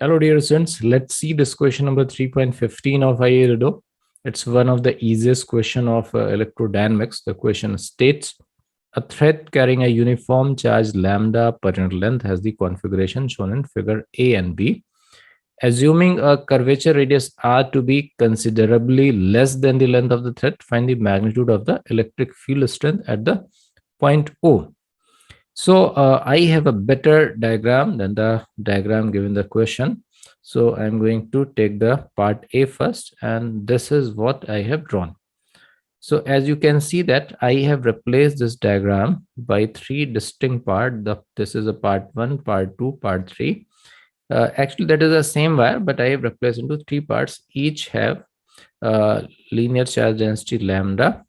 Hello, dear students. Let's see this question number 3.15 of Irodov. It's one of the easiest question of electrodynamics. The question states, a thread carrying a uniform charge lambda per unit length has the configuration shown in figure A and B. Assuming a curvature radius R to be considerably less than the length of the thread, find the magnitude of the electric field strength at the point O. So I have a better diagram than the diagram given the question. So I'm going to take the part A first, and this is what I have drawn. So as you can see that I have replaced this diagram by three distinct parts. This is a part 1, part 2, part 3. Actually, that is the same wire, but I have replaced into three parts. Each have linear charge density lambda.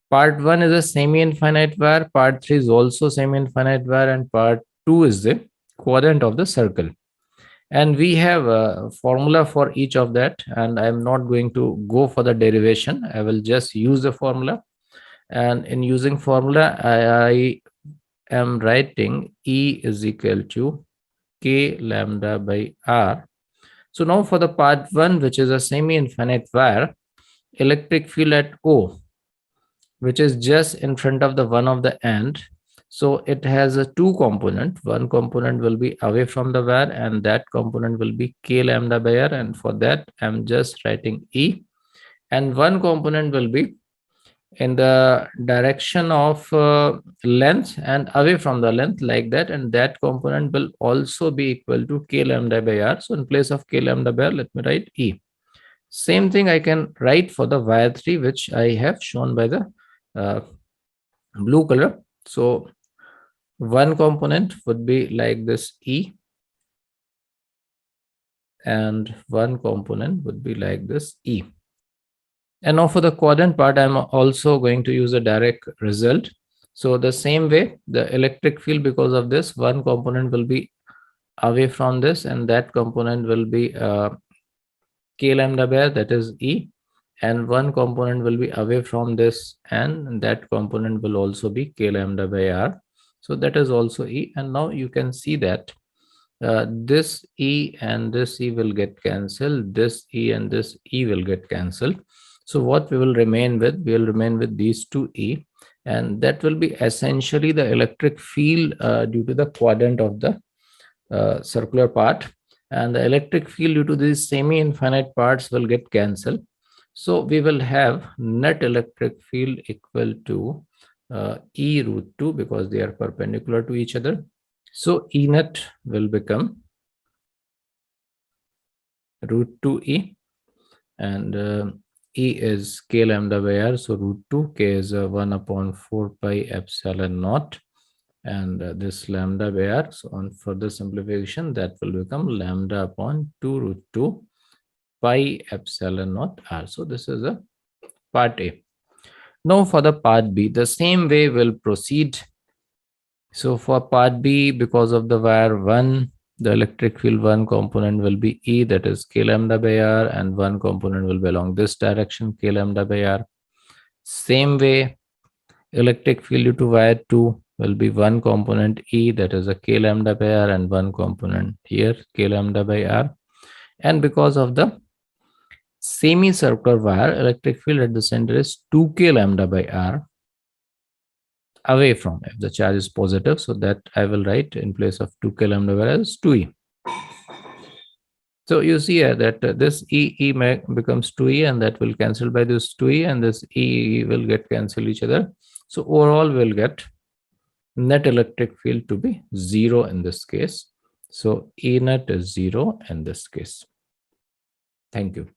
Part 1 is a semi-infinite wire, part 3 is also semi-infinite wire, and part 2 is the quadrant of the circle. And we have a formula for each of that, and I'm not going to go for the derivation. I will just use the formula. And in using formula, I am writing E is equal to K lambda by R. So now for the part 1, which is a semi-infinite wire, electric field at O, which is just in front of the one of the end. So it has a two component. One component will be away from the wire, and that component will be K lambda by R. And for that, I'm just writing E. And one component will be in the direction of length and away from the length, like that. And that component will also be equal to K lambda by R. So in place of K lambda by R, let me write E. Same thing I can write for the wire 3, which I have shown by the blue color. So one component would be like this E, and one component would be like this E. And now for the quadrant part, I'm also going to use a direct result. So the same way, the electric field, because of this, one component will be away from this, and that component will be K lambda by R, that is E. And one component will be away from this, and that component will also be K lambda by R. So that is also E. And now you can see that this E and this E will get cancelled. This E and this E will get cancelled. So what we will remain with, we will remain with these two E, and that will be essentially the electric field due to the quadrant of the circular part. And the electric field due to these semi-infinite parts will get cancelled. So we will have net electric field equal to E root 2, because they are perpendicular to each other. So E net will become root 2E, and E is K lambda by R. So root 2, K is 1 upon 4 pi epsilon naught, and this lambda by R. So on further simplification, that will become lambda upon 2 root 2 pi epsilon naught R. So this is a part A. Now for the part B, the same way we'll proceed. So for part B, because of the wire 1, the electric field one component will be E, that is K lambda by R, and one component will be along this direction, K lambda by R. Same way, electric field due to wire 2 will be one component E, that is a K lambda by R, and one component here, K lambda by R. And because of the semicircular wire, electric field at the center is 2K lambda by R away from, if the charge is positive. So that I will write in place of 2K lambda by R as 2E. So you see here that this E becomes 2E, and that will cancel by this 2E, and this E will get cancel each other. So overall we'll get net electric field to be 0 in this case. So E net is 0 in this case. Thank you.